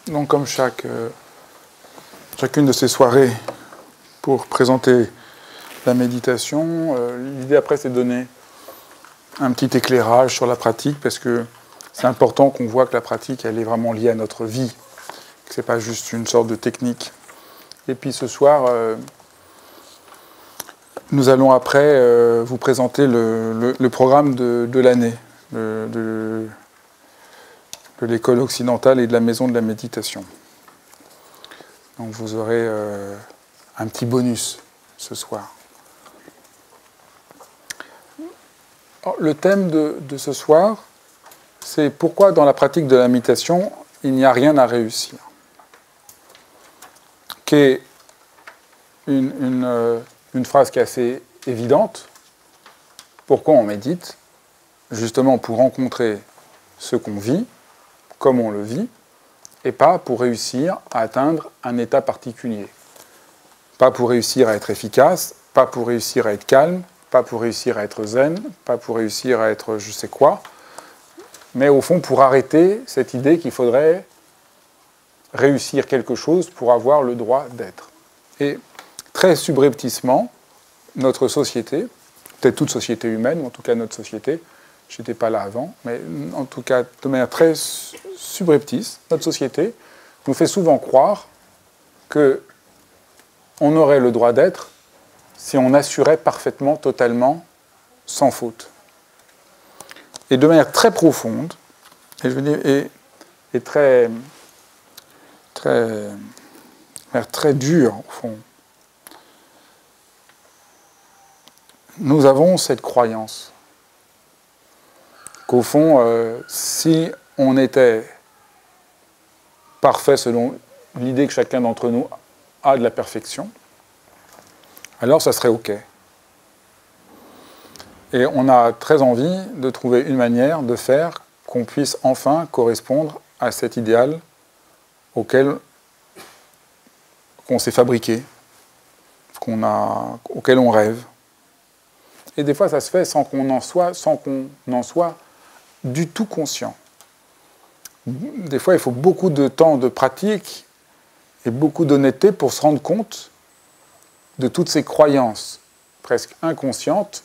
Donc, comme chacune de ces soirées, pour présenter la méditation, l'idée après, c'est de donner un petit éclairage sur la pratique, parce que c'est important qu'on voit que la pratique, elle est vraiment liée à notre vie, que ce n'est pas juste une sorte de technique. Et puis ce soir, nous allons après vous présenter le programme de l'année de l'école occidentale et de la maison de la méditation. Donc vous aurez un petit bonus ce soir. Alors, le thème de ce soir, c'est pourquoi dans la pratique de la méditation, il n'y a rien à réussir. Qui est une phrase qui est assez évidente. Pourquoi on médite? Justement pour rencontrer ce qu'on vit, comme on le vit, et pas pour réussir à atteindre un état particulier. Pas pour réussir à être efficace, pas pour réussir à être calme, pas pour réussir à être zen, pas pour réussir à être je sais quoi, mais au fond pour arrêter cette idée qu'il faudrait réussir quelque chose pour avoir le droit d'être. Et très subrepticement, notre société, peut-être toute société humaine, ou en tout cas notre société, je n'étais pas là avant, mais en tout cas de manière très subreptice, notre société nous fait souvent croire qu'on aurait le droit d'être si on assurait parfaitement, totalement, sans faute. Et de manière très profonde, et je veux dire, et très dure, au fond, nous avons cette croyance qu'au fond, si on était parfait selon l'idée que chacun d'entre nous a de la perfection, alors ça serait OK. Et on a très envie de trouver une manière de faire qu'on puisse enfin correspondre à cet idéal auquel qu'on s'est fabriqué, auquel on rêve. Et des fois, ça se fait sans qu'on en soit du tout conscient. Des fois, il faut beaucoup de temps de pratique et beaucoup d'honnêteté pour se rendre compte de toutes ces croyances presque inconscientes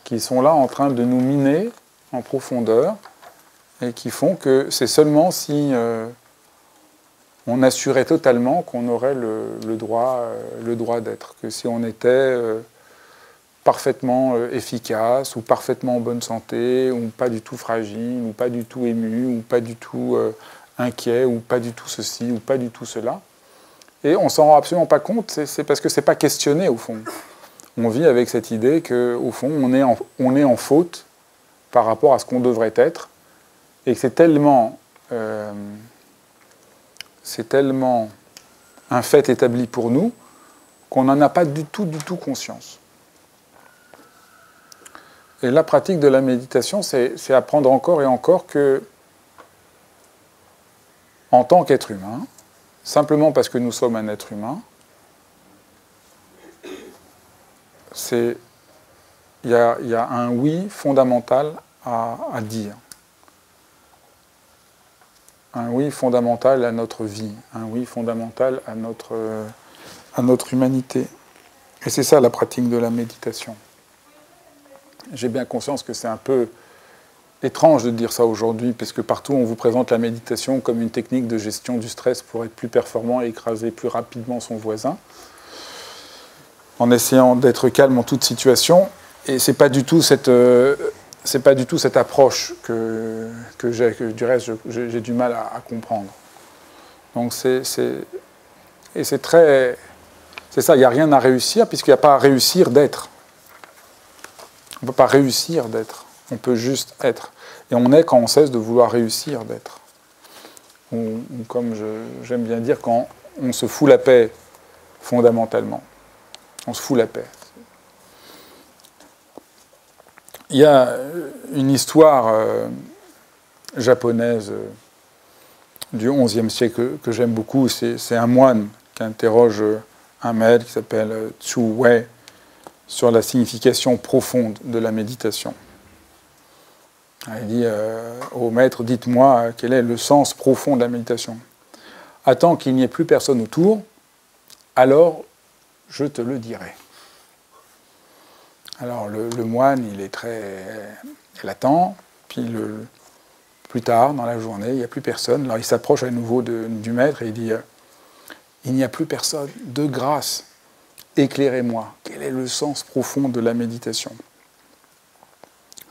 qui sont là en train de nous miner en profondeur et qui font que c'est seulement si on assurait totalement qu'on aurait le droit d'être, que si on était parfaitement efficace ou parfaitement en bonne santé ou pas du tout fragile ou pas du tout ému ou pas du tout inquiet ou pas du tout ceci ou pas du tout cela. Et on s'en rend absolument pas compte, c'est parce que c'est pas questionné au fond. On vit avec cette idée qu'au fond, on est en faute par rapport à ce qu'on devrait être, et que c'est tellement un fait établi pour nous qu'on n'en a pas du tout conscience. Et la pratique de la méditation, c'est apprendre encore et encore que, en tant qu'être humain, simplement parce que nous sommes un être humain, il y a un oui fondamental à dire. Un oui fondamental à notre vie, un oui fondamental à notre humanité. Et c'est ça la pratique de la méditation. J'ai bien conscience que c'est un peu étrange de dire ça aujourd'hui, parce que partout on vous présente la méditation comme une technique de gestion du stress pour être plus performant et écraser plus rapidement son voisin, en essayant d'être calme en toute situation. Et c'est pas du tout cette approche que du reste j'ai du mal à comprendre. Donc c'est ça, il n'y a rien à réussir, puisqu'il n'y a pas à réussir d'être. On ne peut pas réussir d'être, on peut juste être. Et on est quand on cesse de vouloir réussir d'être. Ou comme j'aime bien dire, quand on se fout la paix fondamentalement. On se fout la paix. Il y a une histoire japonaise du XIe siècle que j'aime beaucoup. C'est un moine qui interroge un maître qui s'appelle Tsu Wei sur la signification profonde de la méditation. Il dit au maître, dites-moi quel est le sens profond de la méditation. Attends qu'il n'y ait plus personne autour, alors je te le dirai. Alors le moine, il est il attend, puis plus tard, dans la journée, il n'y a plus personne. Alors il s'approche à nouveau du maître et il dit « Il n'y a plus personne, de grâce, éclairez-moi. Quel est le sens profond de la méditation ?»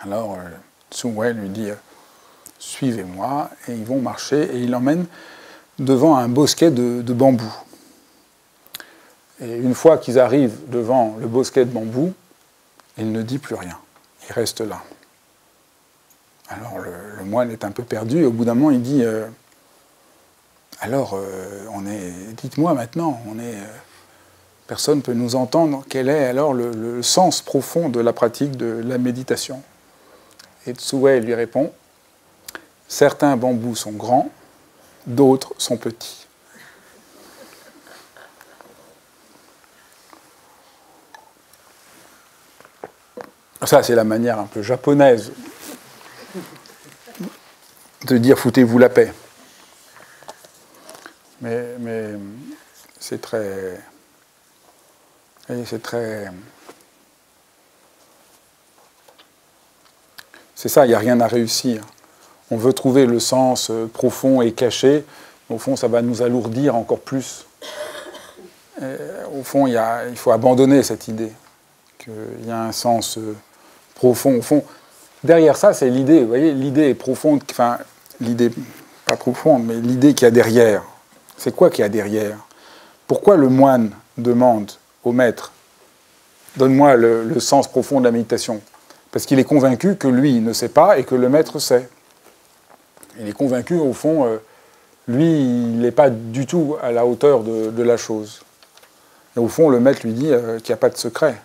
Alors Tzu-Wei lui dit « Suivez-moi » et ils vont marcher et il l'emmène devant un bosquet de bambou. Et une fois qu'ils arrivent devant le bosquet de bambou, il ne dit plus rien. Il reste là. Alors le moine est un peu perdu et au bout d'un moment il dit alors dites-moi maintenant, personne ne peut nous entendre, quel est alors le sens profond de la pratique de la méditation? Et Tzu-Wei lui répond certains bambous sont grands, d'autres sont petits. Ça, c'est la manière un peu japonaise de dire foutez-vous la paix. Mais c'est très... C'est ça, il n'y a rien à réussir. On veut trouver le sens profond et caché. Au fond, ça va nous alourdir encore plus. Au fond, il faut abandonner cette idée qu'il y a un sens profond. Au fond, derrière ça, c'est l'idée. Vous voyez, l'idée est profonde. Enfin, l'idée, pas profonde, mais l'idée qu'il y a derrière. C'est quoi qu'il y a derrière? Pourquoi le moine demande au maître « Donne-moi le sens profond de la méditation ?» Parce qu'il est convaincu que lui ne sait pas et que le maître sait. Il est convaincu, au fond, lui, il n'est pas du tout à la hauteur de la chose. Et au fond, le maître lui dit qu'il n'y a pas de secret.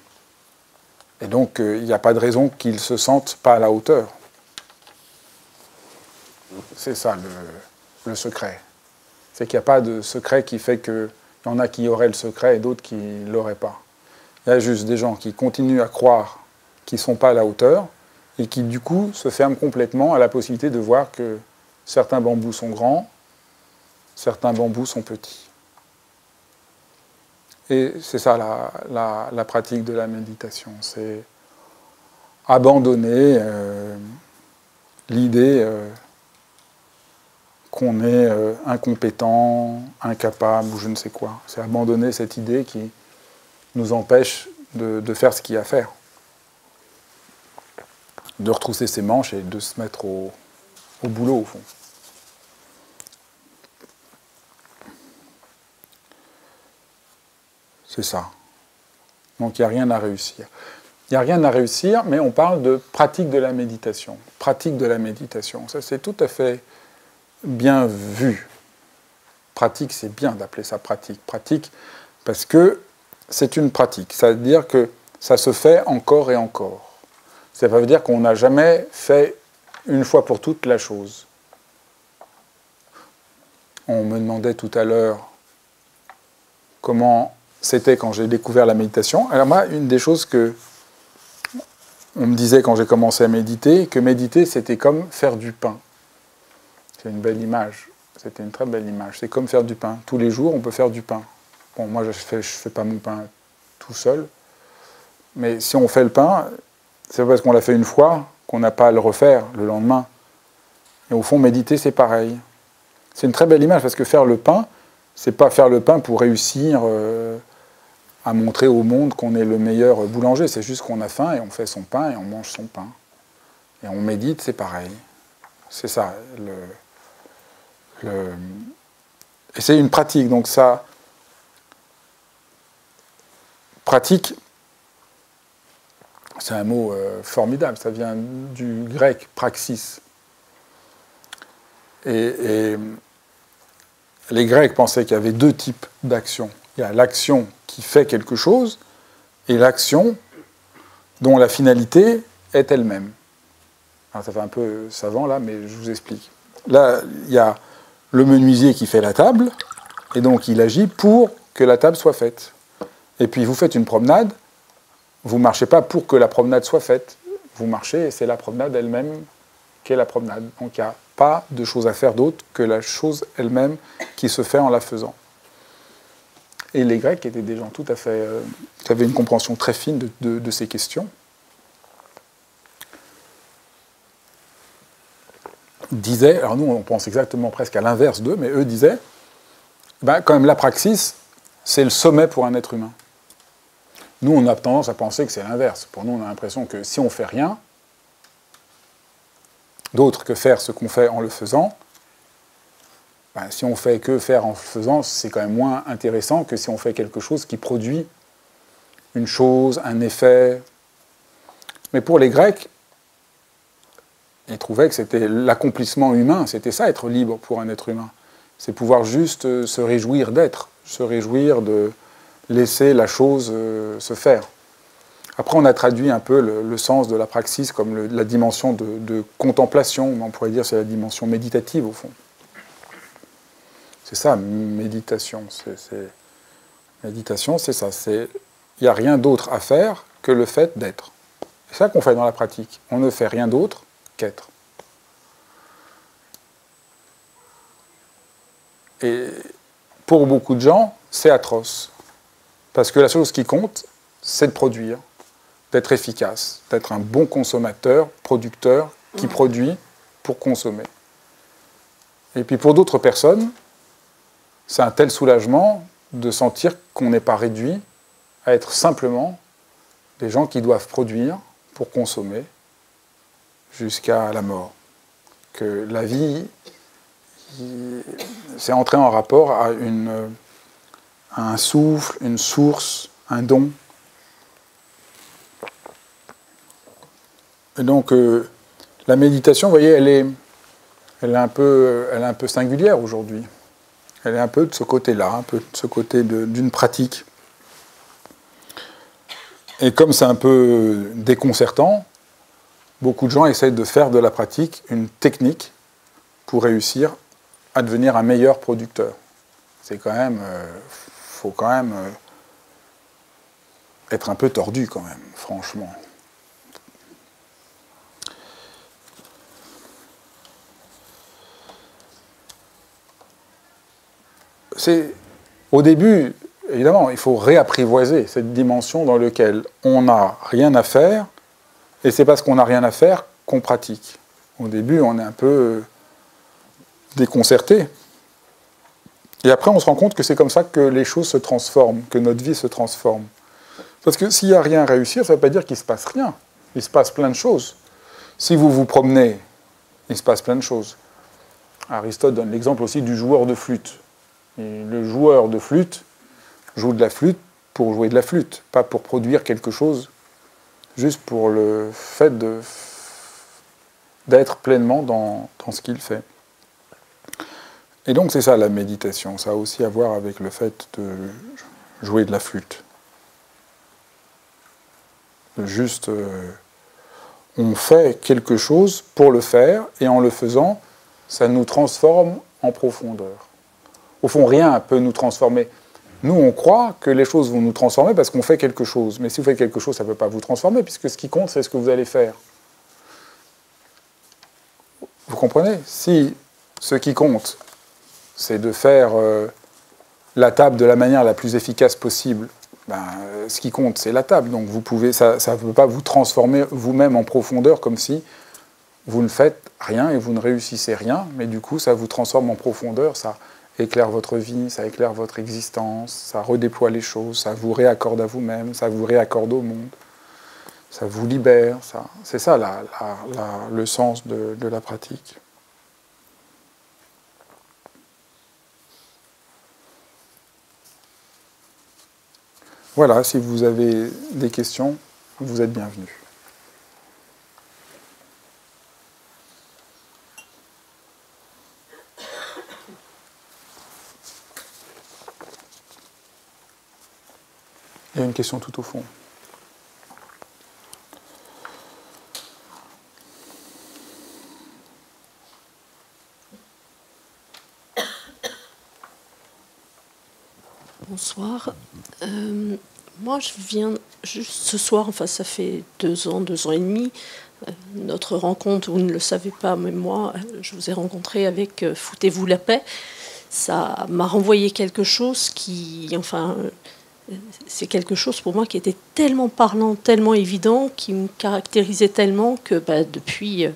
Et donc, il n'y a pas de raison qu'il ne se sente pas à la hauteur. C'est ça, le secret. C'est qu'il n'y a pas de secret qui fait qu'il y en a qui auraient le secret et d'autres qui ne l'auraient pas. Il y a juste des gens qui continuent à croire qu'ils ne sont pas à la hauteur et qui, du coup, se ferment complètement à la possibilité de voir que certains bambous sont grands, certains bambous sont petits. Et c'est ça la pratique de la méditation, c'est abandonner l'idée qu'on est incompétent, incapable ou je ne sais quoi. C'est abandonner cette idée qui nous empêche de faire ce qu'il y a à faire. De retrousser ses manches et de se mettre au boulot, au fond. C'est ça. Donc il n'y a rien à réussir. Il n'y a rien à réussir, mais on parle de pratique de la méditation. Pratique de la méditation. Ça, c'est tout à fait bien vu. Pratique, c'est bien d'appeler ça pratique. Pratique, parce que c'est une pratique. Ça veut dire que ça se fait encore et encore. Ça veut dire qu'on n'a jamais fait une fois pour toutes la chose. On me demandait tout à l'heure comment c'était quand j'ai découvert la méditation. Alors moi, une des choses que on me disait quand j'ai commencé à méditer, que méditer, c'était comme faire du pain. C'est une belle image. C'était une très belle image. C'est comme faire du pain. Tous les jours, on peut faire du pain. Bon, moi, je fais pas mon pain tout seul. Mais si on fait le pain, c'est pas parce qu'on l'a fait une fois qu'on n'a pas à le refaire le lendemain. Et au fond, méditer, c'est pareil. C'est une très belle image parce que faire le pain, c'est pas faire le pain pour réussir à montrer au monde qu'on est le meilleur boulanger. C'est juste qu'on a faim et on fait son pain et on mange son pain. Et on médite, c'est pareil. C'est ça. Et c'est une pratique. Donc ça, pratique, c'est un mot formidable. Ça vient du grec praxis. Et les Grecs pensaient qu'il y avait deux types d'actions. Il y a l'action qui fait quelque chose et l'action dont la finalité est elle-même. Alors ça fait un peu savant là, mais je vous explique. Là, il y a le menuisier qui fait la table, et donc il agit pour que la table soit faite. Et puis vous faites une promenade, vous ne marchez pas pour que la promenade soit faite. Vous marchez et c'est la promenade elle-même qu'est la promenade. Donc il n'y a pas de chose à faire d'autre que la chose elle-même qui se fait en la faisant. Et les Grecs étaient des gens tout à fait... qui avaient une compréhension très fine de ces questions. Disaient, alors nous on pense exactement presque à l'inverse d'eux, mais eux disaient, ben, quand même la praxis, c'est le sommet pour un être humain. Nous on a tendance à penser que c'est l'inverse. Pour nous on a l'impression que si on ne fait rien, d'autre que faire ce qu'on fait en le faisant, ben, si on fait que faire en le faisant, c'est quand même moins intéressant que si on fait quelque chose qui produit une chose, un effet. Mais pour les Grecs, ils trouvaient que c'était l'accomplissement humain, c'était ça, être libre pour un être humain. C'est pouvoir juste se réjouir d'être, se réjouir de laisser la chose se faire. Après, on a traduit un peu le sens de la praxis comme la dimension de contemplation, on pourrait dire c'est la dimension méditative au fond. C'est ça, méditation. Méditation, c'est ça. Il n'y a rien d'autre à faire que le fait d'être. C'est ça qu'on fait dans la pratique. On ne fait rien d'autre qu'être. Et pour beaucoup de gens, c'est atroce. Parce que la chose qui compte, c'est de produire, d'être efficace, d'être un bon consommateur, producteur, qui produit pour consommer. Et puis pour d'autres personnes, c'est un tel soulagement de sentir qu'on n'est pas réduit à être simplement des gens qui doivent produire pour consommer jusqu'à la mort. Que la vie, c'est entrer en rapport à un souffle, une source, un don. Et donc, la méditation, vous voyez, elle est un peu singulière aujourd'hui. Elle est un peu de ce côté-là, un peu de ce côté d'une pratique. Et comme c'est un peu déconcertant, beaucoup de gens essayent de faire de la pratique une technique pour réussir à devenir un meilleur producteur. C'est quand même... faut quand même être un peu tordu quand même, franchement. Au début, évidemment, il faut réapprivoiser cette dimension dans laquelle on n'a rien à faire, et c'est parce qu'on n'a rien à faire qu'on pratique. Au début, on est un peu déconcerté. Et après, on se rend compte que c'est comme ça que les choses se transforment, que notre vie se transforme. Parce que s'il n'y a rien à réussir, ça ne veut pas dire qu'il ne se passe rien. Il se passe plein de choses. Si vous vous promenez, il se passe plein de choses. Aristote donne l'exemple aussi du joueur de flûte. Et le joueur de flûte joue de la flûte pour jouer de la flûte, pas pour produire quelque chose, juste pour le fait d'être pleinement dans ce qu'il fait. Et donc c'est ça la méditation, ça a aussi à voir avec le fait de jouer de la flûte. Juste, on fait quelque chose pour le faire, et en le faisant, ça nous transforme en profondeur. Au fond, rien ne peut nous transformer. Nous, on croit que les choses vont nous transformer parce qu'on fait quelque chose. Mais si vous faites quelque chose, ça ne peut pas vous transformer, puisque ce qui compte, c'est ce que vous allez faire. Vous comprenez? Si ce qui compte, c'est de faire la table de la manière la plus efficace possible, ce qui compte, c'est la table. Donc ça ne peut pas vous transformer vous-même en profondeur comme si vous ne faites rien et vous ne réussissez rien, mais du coup, ça vous transforme en profondeur, ça éclaire votre vie, ça éclaire votre existence, ça redéploie les choses, ça vous réaccorde à vous-même, ça vous réaccorde au monde, ça vous libère. C'est ça le sens de la pratique. Voilà, si vous avez des questions, vous êtes bienvenus. Il y a une question tout au fond. Bonsoir. Moi, je viens juste ce soir, enfin ça fait 2 ans, 2 ans et demi, notre rencontre, vous ne le savez pas, mais moi, je vous ai rencontré avec Foutez-vous la paix. Ça m'a renvoyé quelque chose qui, enfin, c'est quelque chose pour moi qui était tellement parlant, tellement évident, qui me caractérisait tellement que depuis,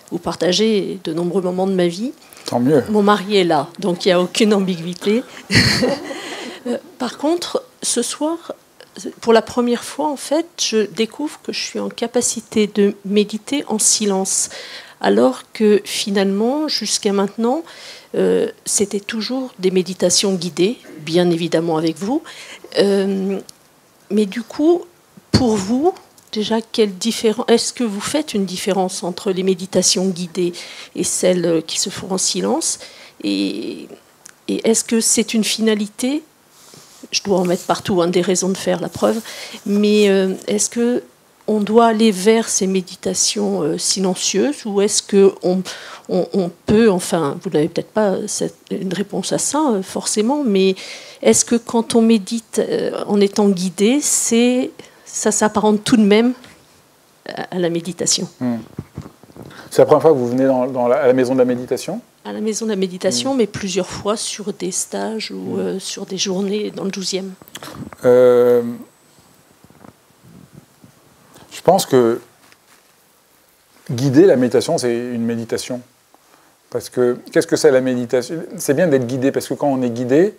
vous partagez de nombreux moments de ma vie. Tant mieux. Mon mari est là, donc il n'y a aucune ambiguïté. Par contre, ce soir, pour la première fois, en fait, je découvre que je suis en capacité de méditer en silence, alors que finalement, jusqu'à maintenant, c'était toujours des méditations guidées, bien évidemment avec vous. Mais du coup, pour vous, déjà, est-ce que vous faites une différence entre les méditations guidées et celles qui se font en silence? Et est-ce que c'est une finalité? Je dois en mettre partout, des raisons de faire la preuve. Mais est-ce que on doit aller vers ces méditations silencieuses, ou est-ce qu'on peut, enfin, vous n'avez peut-être pas une réponse à ça forcément, mais est-ce que quand on médite en étant guidé, ça s'apparente tout de même à la méditation? C'est la première fois que vous venez à la maison de la méditation? À la maison de la méditation, mais plusieurs fois sur des stages ou sur des journées dans le 12e. Je pense que guider la méditation, c'est une méditation. Parce que, qu'est-ce que c'est la méditation? C'est bien d'être guidé, parce que quand on est guidé,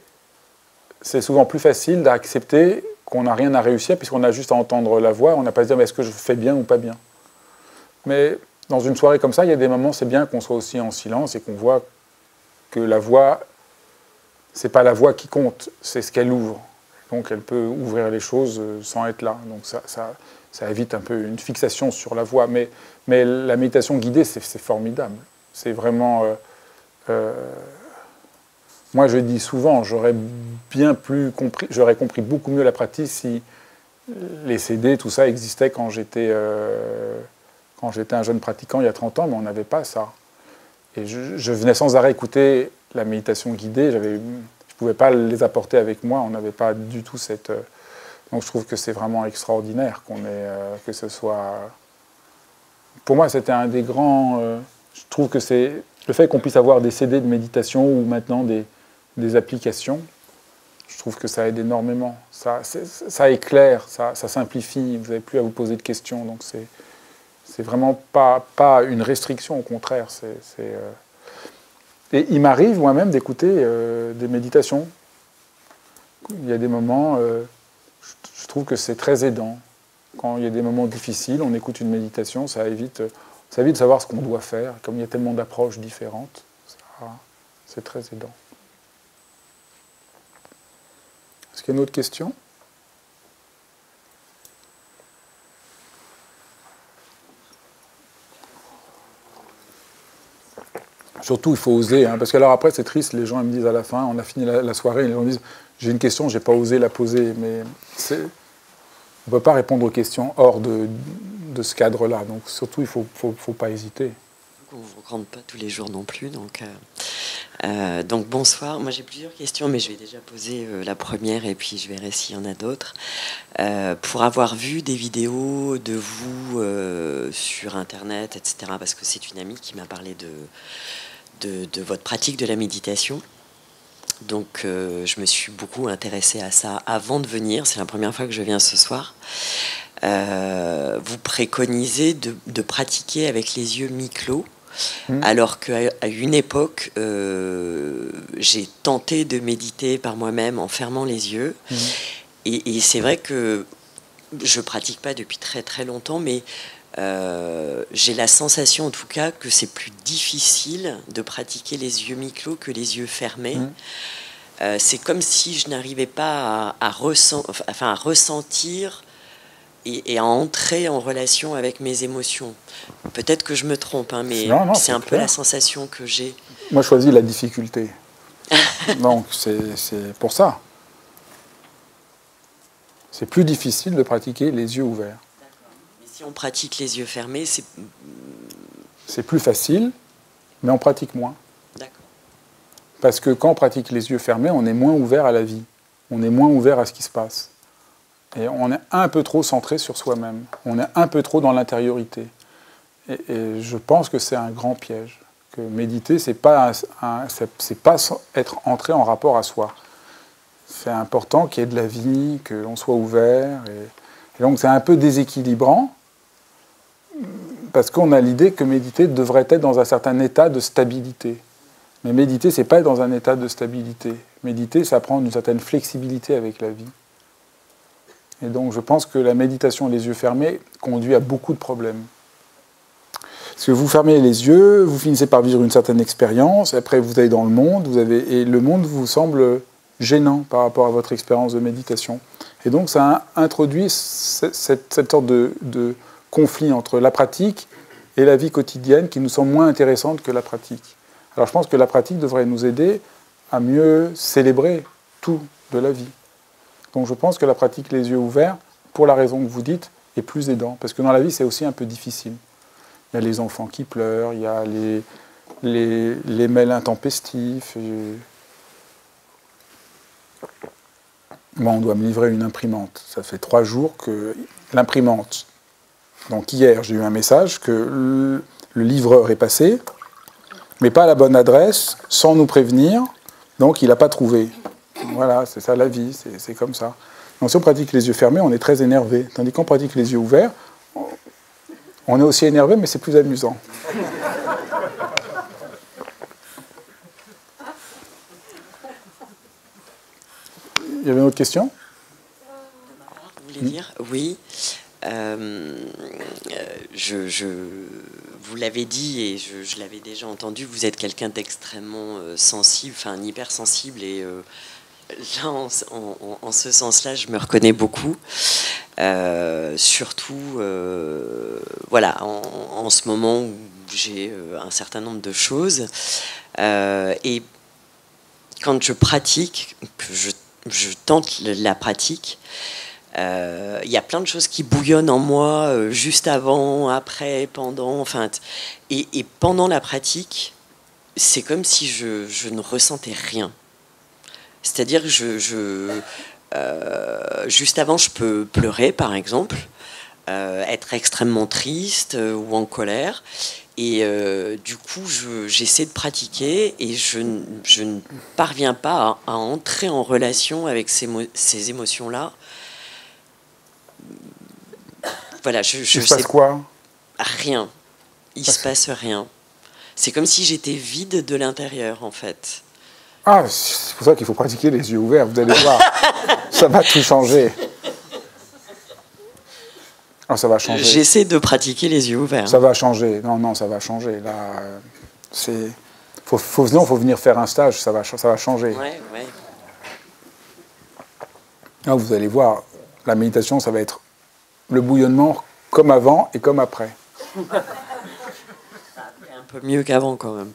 c'est souvent plus facile d'accepter qu'on n'a rien à réussir, puisqu'on a juste à entendre la voix, on n'a pas à se dire est-ce que je fais bien ou pas bien. Mais dans une soirée comme ça, il y a des moments, c'est bien qu'on soit aussi en silence et qu'on voit que la voix, c'est pas la voix qui compte, c'est ce qu'elle ouvre. Donc elle peut ouvrir les choses sans être là. Donc ça évite un peu une fixation sur la voix. Mais la méditation guidée, c'est formidable. C'est vraiment... moi, je dis souvent, j'aurais compris beaucoup mieux la pratique si les CD, tout ça existait quand j'étais un jeune pratiquant il y a 30 ans, mais on n'avait pas ça. Et je venais sans arrêt écouter la méditation guidée. Je ne pouvais pas les apporter avec moi. On n'avait pas du tout cette... Donc je trouve que c'est vraiment extraordinaire que ce soit... Pour moi, c'était un des grands... je trouve que c'est le fait qu'on puisse avoir des CD de méditation ou maintenant des applications. Je trouve que ça aide énormément. Ça éclaire, ça simplifie. Vous n'avez plus à vous poser de questions. Donc c'est vraiment pas une restriction, au contraire. Et il m'arrive moi-même d'écouter des méditations. Il y a des moments, je trouve que c'est très aidant. Quand il y a des moments difficiles, on écoute une méditation, ça évite de savoir ce qu'on doit faire. Comme il y a tellement d'approches différentes, c'est très aidant. Est-ce qu'il y a une autre question ? Surtout, il faut oser, parce que alors après, c'est triste, les gens ils me disent à la fin, on a fini la soirée, les gens me disent, j'ai une question, je n'ai pas osé la poser, mais on ne peut pas répondre aux questions hors de ce cadre-là, donc surtout, il ne faut pas hésiter. On ne vous rencontre pas tous les jours non plus, donc bonsoir. Moi, j'ai plusieurs questions, mais je vais déjà poser la première, et puis je verrai s'il y en a d'autres. Pour avoir vu des vidéos de vous sur Internet, etc., parce que c'est une amie qui m'a parlé de votre pratique de la méditation. Donc, je me suis beaucoup intéressée à ça avant de venir. C'est la première fois que je viens ce soir. Vous préconisez de pratiquer avec les yeux mi-clos, alors qu'à une époque, j'ai tenté de méditer par moi-même en fermant les yeux. Et c'est vrai que je ne pratique pas depuis très très longtemps, mais j'ai la sensation en tout cas que c'est plus difficile de pratiquer les yeux mi-clos que les yeux fermés. C'est comme si je n'arrivais pas à ressentir et à entrer en relation avec mes émotions. Peut-être que je me trompe, mais c'est un peu la sensation que j'ai. Moi, je choisis la difficulté. Donc, c'est pour ça. C'est plus difficile de pratiquer les yeux ouverts. Mais si on pratique les yeux fermés, c'est plus facile, mais on pratique moins. D'accord. Parce que quand on pratique les yeux fermés, on est moins ouvert à la vie. On est moins ouvert à ce qui se passe. Et on est un peu trop centré sur soi-même. On est un peu trop dans l'intériorité. Et je pense que c'est un grand piège. Que méditer, c'est pas être entré en rapport à soi. C'est important qu'il y ait de la vie, que l'on soit ouvert. Et donc c'est un peu déséquilibrant, parce qu'on a l'idée que méditer devrait être dans un certain état de stabilité. Mais méditer, c'est pas être dans un état de stabilité. Méditer, ça prend une certaine flexibilité avec la vie. Et donc je pense que la méditation les yeux fermés conduit à beaucoup de problèmes. Parce que vous fermez les yeux, vous finissez par vivre une certaine expérience, après vous allez dans le monde, et le monde vous semble gênant par rapport à votre expérience de méditation. Et donc ça introduit cette sorte de conflit entre la pratique et la vie quotidienne qui nous semble moins intéressante que la pratique. Alors je pense que la pratique devrait nous aider à mieux célébrer tout de la vie. Donc je pense que la pratique les yeux ouverts, pour la raison que vous dites, est plus aidant. Parce que dans la vie, c'est aussi un peu difficile. Il y a les enfants qui pleurent, il y a les mails intempestifs. Moi, on doit me livrer une imprimante. Ça fait 3 jours que l'imprimante... Donc hier, j'ai eu un message que le livreur est passé, mais pas à la bonne adresse, sans nous prévenir, donc il n'a pas trouvé. Voilà, c'est ça la vie, c'est comme ça. Donc si on pratique les yeux fermés, on est très énervé. Tandis qu'on pratique les yeux ouverts, on est aussi énervé, mais c'est plus amusant. Il y avait une autre question ? Vous voulez dire ? Oui. Vous l'avez dit et je l'avais déjà entendu, vous êtes quelqu'un d'extrêmement sensible, enfin hypersensible, et là, en ce sens-là, je me reconnais beaucoup. Surtout, voilà, en ce moment où j'ai un certain nombre de choses. Et quand je pratique, que je tente la pratique, il y a plein de choses qui bouillonnent en moi, juste avant, après, pendant, enfin, et pendant la pratique, c'est comme si je ne ressentais rien. C'est-à-dire que juste avant, je peux pleurer, par exemple, être extrêmement triste ou en colère, et du coup, j'essaie de pratiquer et je ne parviens pas à entrer en relation avec ces émotions-là. Voilà, il se passe quoi ? Rien. Il se passe rien. C'est comme si j'étais vide de l'intérieur, en fait. Ah, c'est pour ça qu'il faut pratiquer les yeux ouverts, vous allez voir. Ça va tout changer. Ah, ça va changer. J'essaie de pratiquer les yeux ouverts. Ça va changer. Non, ça va changer. Là, sinon, faut venir faire un stage, ça va changer. Ouais. Là, vous allez voir, la méditation, ça va être le bouillonnement comme avant et comme après. Un peu mieux qu'avant, quand même.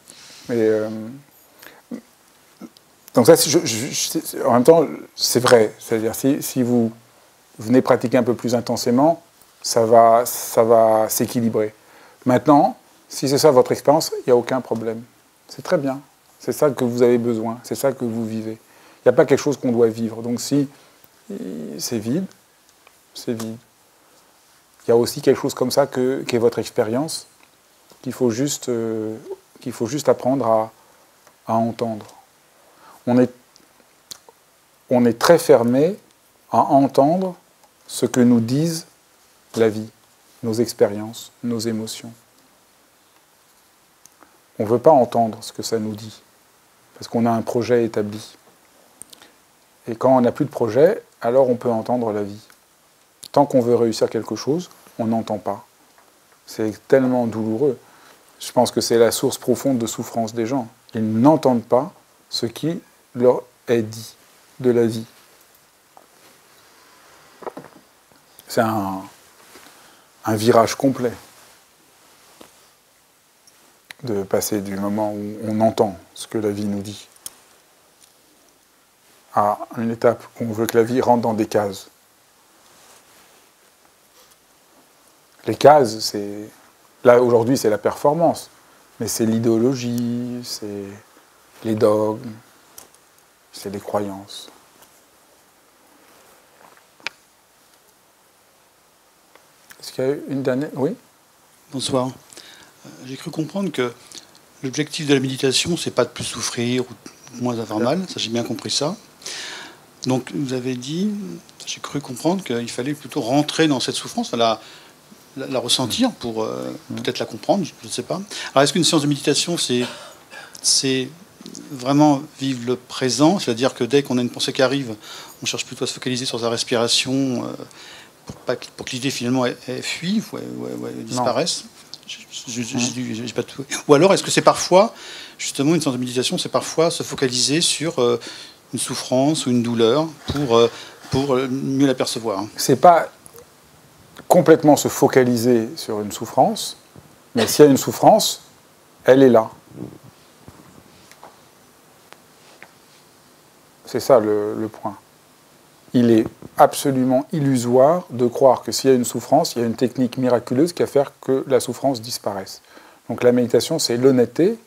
Mais, donc ça, en même temps, c'est vrai. C'est-à-dire, si vous venez pratiquer un peu plus intensément, ça va s'équilibrer. Maintenant, si c'est ça votre expérience, il n'y a aucun problème. C'est très bien. C'est ça que vous avez besoin. C'est ça que vous vivez. Il n'y a pas quelque chose qu'on doit vivre. Donc si c'est vide, c'est vide. Il y a aussi quelque chose comme ça qu'est votre expérience, qu'il faut juste apprendre à entendre. On est très fermé à entendre ce que nous disent la vie, nos expériences, nos émotions. On ne veut pas entendre ce que ça nous dit, parce qu'on a un projet établi. Et quand on n'a plus de projet, alors on peut entendre la vie. Tant qu'on veut réussir quelque chose, on n'entend pas. C'est tellement douloureux. Je pense que c'est la source profonde de souffrance des gens. Ils n'entendent pas ce qui leur est dit de la vie. C'est un virage complet de passer du moment où on entend ce que la vie nous dit à une étape où on veut que la vie rentre dans des cases. Les cases, c'est... Là, aujourd'hui, c'est la performance. Mais c'est l'idéologie, c'est les dogmes, c'est les croyances. Est-ce qu'il y a une dernière? Oui. Bonsoir. J'ai cru comprendre que l'objectif de la méditation, c'est pas de plus souffrir ou de moins avoir mal. Ça, j'ai bien compris ça. Donc, vous avez dit, j'ai cru comprendre qu'il fallait plutôt rentrer dans cette souffrance, la ressentir pour peut-être la comprendre, je ne sais pas. Alors, est-ce qu'une séance de méditation, c'est vraiment vivre le présent, c'est-à-dire que dès qu'on a une pensée qui arrive, on cherche plutôt à se focaliser sur sa respiration pour que l'idée finalement elle fuit ou elle disparaisse. J'ai pas tout. Ou alors est-ce que c'est parfois, justement, une séance de méditation, c'est parfois se focaliser sur une souffrance ou une douleur pour mieux l'apercevoir? C'est pas complètement se focaliser sur une souffrance, mais s'il y a une souffrance, elle est là. C'est ça le point. Il est absolument illusoire de croire que s'il y a une souffrance, il y a une technique miraculeuse qui va faire que la souffrance disparaisse. Donc la méditation, c'est l'honnêteté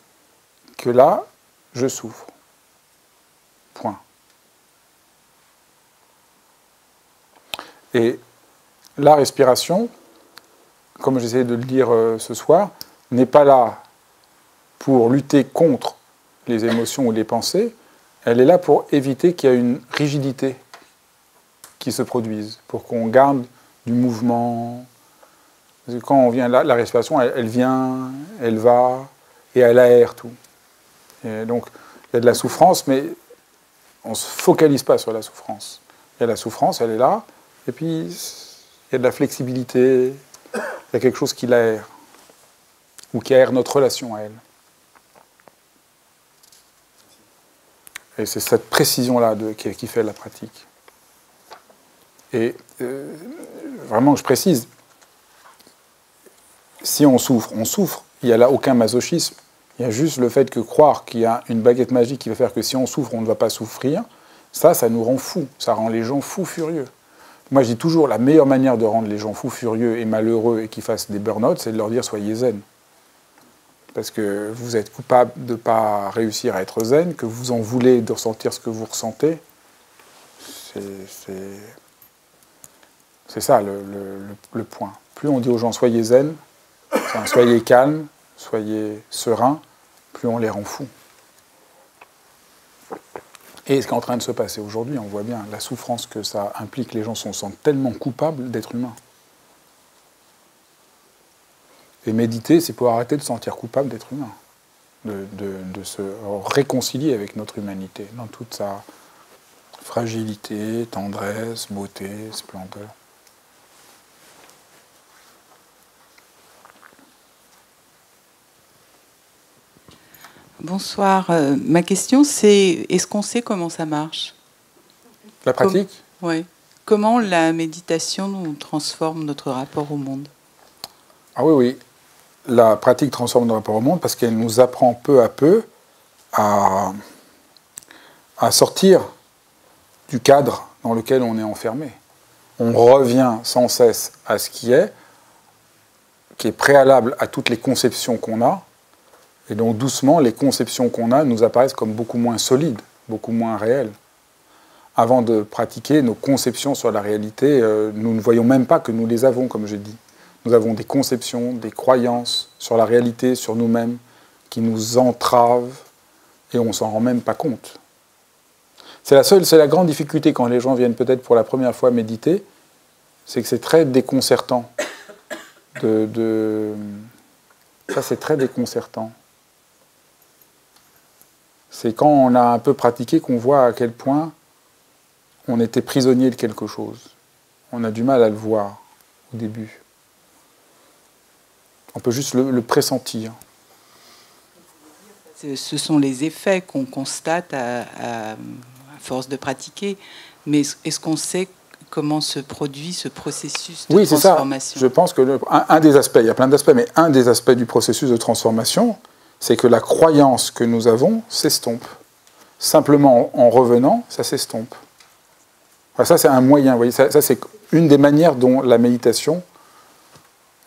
que là, je souffre. Point. Et la respiration, comme j'essayais de le dire ce soir, n'est pas là pour lutter contre les émotions ou les pensées, elle est là pour éviter qu'il y ait une rigidité qui se produise, pour qu'on garde du mouvement. Parce que quand on vient là, la respiration, elle vient, elle va, et elle aère tout. Et donc, il y a de la souffrance, mais on ne se focalise pas sur la souffrance. Il y a la souffrance, elle est là, et puis il y a de la flexibilité, il y a quelque chose qui l'aère, ou qui aère notre relation à elle. Et c'est cette précision-là qui fait la pratique. Et vraiment, je précise, si on souffre, on souffre. Il n'y a là aucun masochisme. Il y a juste le fait que croire qu'il y a une baguette magique qui va faire que si on souffre, on ne va pas souffrir, ça nous rend fous. Ça rend les gens fous furieux. Moi, je dis toujours, la meilleure manière de rendre les gens fous furieux et malheureux et qu'ils fassent des burn-out, c'est de leur dire « soyez zen ». Parce que vous êtes coupable de ne pas réussir à être zen, que vous en voulez de ressentir ce que vous ressentez. C'est ça le point. Plus on dit aux gens soyez zen, soyez calmes, soyez sereins, plus on les rend fous. Et ce qui est en train de se passer aujourd'hui, on voit bien la souffrance que ça implique. Les gens se sentent tellement coupables d'être humains. Et méditer, c'est pour arrêter de se sentir coupable d'être humain, de se réconcilier avec notre humanité, dans toute sa fragilité, tendresse, beauté, splendeur. Bonsoir. Ma question, c'est est-ce qu'on sait comment ça marche? La pratique? Oui. Comment la méditation nous transforme notre rapport au monde? Ah oui, oui. La pratique transforme notre rapport au monde parce qu'elle nous apprend peu à peu à sortir du cadre dans lequel on est enfermé. On revient sans cesse à ce qui est préalable à toutes les conceptions qu'on a. Et donc doucement, les conceptions qu'on a nous apparaissent comme beaucoup moins solides, beaucoup moins réelles. Avant de pratiquer nos conceptions sur la réalité, nous ne voyons même pas que nous les avons, comme j'ai dit. Nous avons des conceptions, des croyances sur la réalité, sur nous-mêmes, qui nous entravent et on ne s'en rend même pas compte. C'est la grande difficulté quand les gens viennent peut-être pour la première fois méditer, c'est que c'est très déconcertant. Ça, c'est très déconcertant. C'est quand on a un peu pratiqué qu'on voit à quel point on était prisonnier de quelque chose. On a du mal à le voir au début. On peut juste le pressentir. Ce sont les effets qu'on constate à force de pratiquer. Mais est-ce qu'on sait comment se produit ce processus de transformation? Oui, c'est ça. Je pense que un des aspects, il y a plein d'aspects, mais un des aspects du processus de transformation, c'est que la croyance que nous avons s'estompe. Simplement en revenant, ça s'estompe. Enfin, ça, c'est un moyen. Vous voyez, ça c'est une des manières dont la méditation,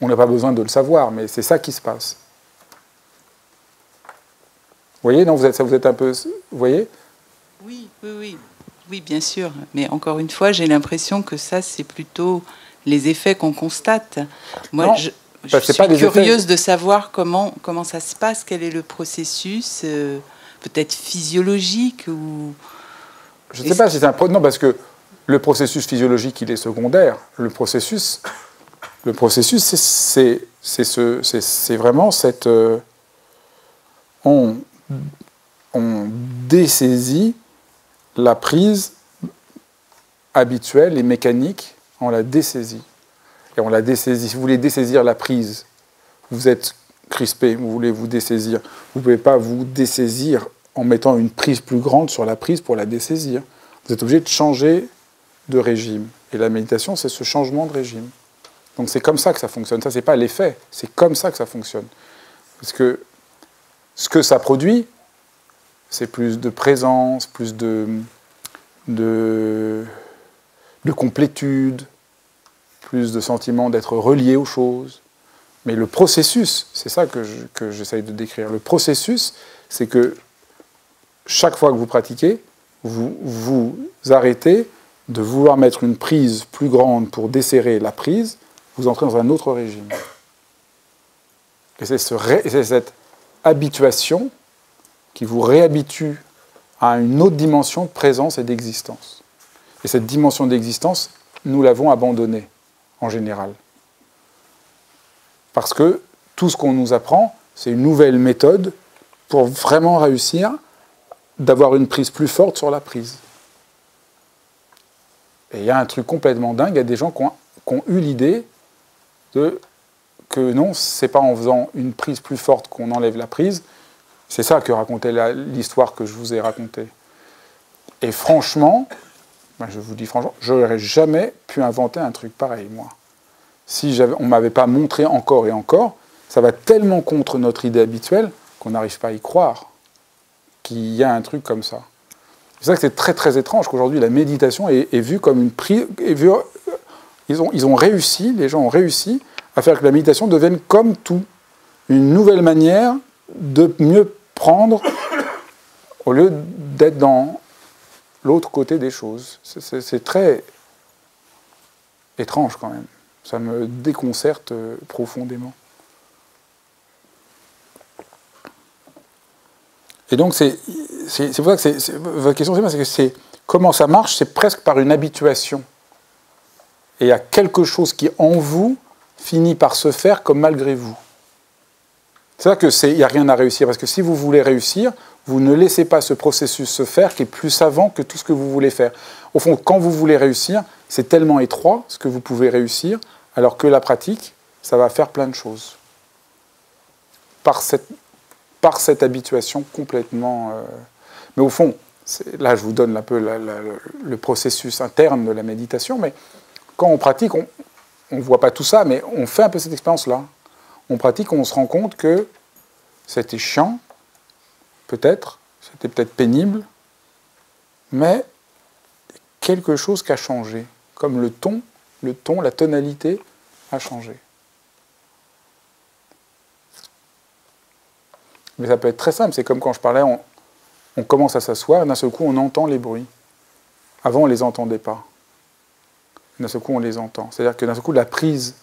on n'a pas besoin de le savoir, mais c'est ça qui se passe. Vous voyez, non, vous êtes un peu... Vous voyez? Oui, bien sûr. Mais encore une fois, j'ai l'impression que ça, c'est plutôt les effets qu'on constate. Moi, non, je c'est suis pas des curieuse effets. de savoir comment ça se passe, quel est le processus, peut-être physiologique ou... Je ne sais pas si c'est un... Non, parce que le processus physiologique, il est secondaire. Le processus c'est vraiment cette... on dessaisit la prise habituelle et mécanique, on la dessaisit. Et on la dessaisit. Si vous voulez dessaisir la prise, vous êtes crispé, vous voulez vous dessaisir. Vous ne pouvez pas vous dessaisir en mettant une prise plus grande sur la prise pour la dessaisir. Vous êtes obligé de changer de régime. Et la méditation, c'est ce changement de régime. Donc c'est comme ça que ça fonctionne. Ça, c'est pas l'effet, c'est comme ça que ça fonctionne. Parce que ce que ça produit, c'est plus de présence, plus de complétude, plus de sentiment d'être relié aux choses. Mais le processus, c'est ça que j'essaye de décrire. Le processus, c'est que chaque fois que vous pratiquez, vous vous arrêtez de vouloir mettre une prise plus grande pour desserrer la prise, vous entrez dans un autre régime. Et c'est cette habituation qui vous réhabitue à une autre dimension de présence et d'existence. Et cette dimension d'existence, nous l'avons abandonnée, en général. Parce que tout ce qu'on nous apprend, c'est une nouvelle méthode pour vraiment réussir d'avoir une prise plus forte sur la prise. Et il y a un truc complètement dingue, il y a des gens qui ont eu l'idée que non, c'est pas en faisant une prise plus forte qu'on enlève la prise. C'est ça que racontait l'histoire que je vous ai racontée. Et franchement, je vous dis franchement, je n'aurais jamais pu inventer un truc pareil, moi. Si on ne m'avait pas montré encore et encore, ça va tellement contre notre idée habituelle qu'on n'arrive pas à y croire qu'il y a un truc comme ça. C'est ça que c'est très très étrange qu'aujourd'hui la méditation est vue comme une prise. Ils ont réussi, les gens ont réussi à faire que la méditation devienne comme tout, une nouvelle manière de mieux prendre au lieu d'être dans l'autre côté des choses. C'est très étrange quand même. Ça me déconcerte profondément. Et donc, c'est pour ça que votre question, c'est comment ça marche, c'est presque par une habituation. Et il y a quelque chose qui, en vous, finit par se faire comme malgré vous. C'est ça qu'il n'y a rien à réussir, parce que si vous voulez réussir, vous ne laissez pas ce processus se faire qui est plus savant que tout ce que vous voulez faire. Au fond, quand vous voulez réussir, c'est tellement étroit ce que vous pouvez réussir, alors que la pratique, ça va faire plein de choses. Par cette habituation complètement... Mais au fond, là je vous donne un peu le processus interne de la méditation, mais quand on pratique, on ne voit pas tout ça, mais on fait un peu cette expérience-là. On pratique, on se rend compte que c'était chiant, peut-être, c'était peut-être pénible, mais quelque chose qui a changé, comme le ton, la tonalité a changé. Mais ça peut être très simple, c'est comme quand je parlais, on commence à s'asseoir, et d'un seul coup on entend les bruits. Avant on ne les entendait pas. D'un seul coup on les entend. C'est-à-dire que d'un seul coup la prise,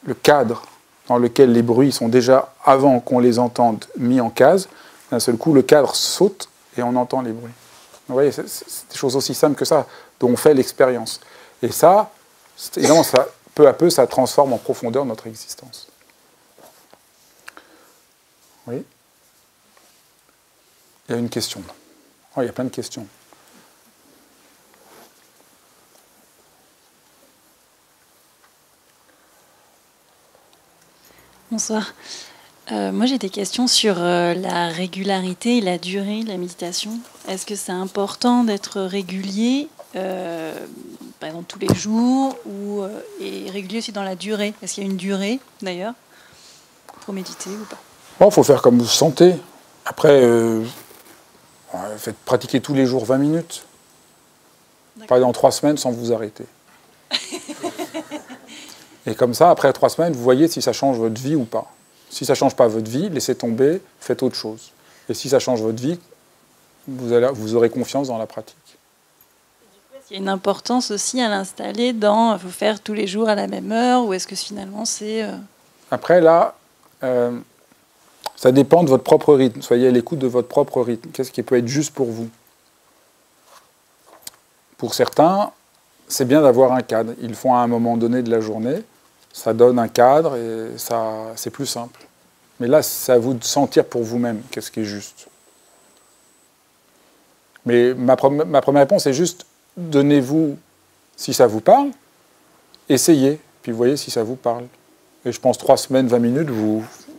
le cadre dans lequel les bruits sont déjà, avant qu'on les entende, mis en case, d'un seul coup le cadre saute et on entend les bruits. Vous voyez, c'est des choses aussi simples que ça, dont on fait l'expérience. Et ça, évidemment, peu à peu, ça transforme en profondeur notre existence. Oui. Il y a une question. Oh, il y a plein de questions. Bonsoir. Moi, j'ai des questions sur la régularité et la durée de la méditation. Est-ce que c'est important d'être régulier, par exemple tous les jours, et régulier aussi dans la durée? Est-ce qu'il y a une durée, d'ailleurs, pour méditer ou pas? Il faut faire comme vous sentez. Après, faites pratiquer tous les jours 20 minutes. Pas dans 3 semaines sans vous arrêter. Et comme ça, après 3 semaines, vous voyez si ça change votre vie ou pas. Si ça ne change pas votre vie, laissez tomber, faites autre chose. Et si ça change votre vie, vous aurez confiance dans la pratique. Et du coup, est-ce Il y a une importance aussi à l'installer dans il faut faire tous les jours à la même heure, ou est-ce que finalement c'est... Après, là, ça dépend de votre propre rythme. Soyez à l'écoute de votre propre rythme. Qu'est-ce qui peut être juste pour vous? Pour certains, c'est bien d'avoir un cadre. Ils le font à un moment donné de la journée. Ça donne un cadre et c'est plus simple. Mais là, c'est à vous de sentir pour vous-même qu'est-ce qui est juste. Mais ma première réponse est juste, donnez-vous, si ça vous parle, essayez, puis voyez si ça vous parle. Et je pense 3 semaines, 20 minutes,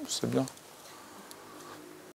c'est bien.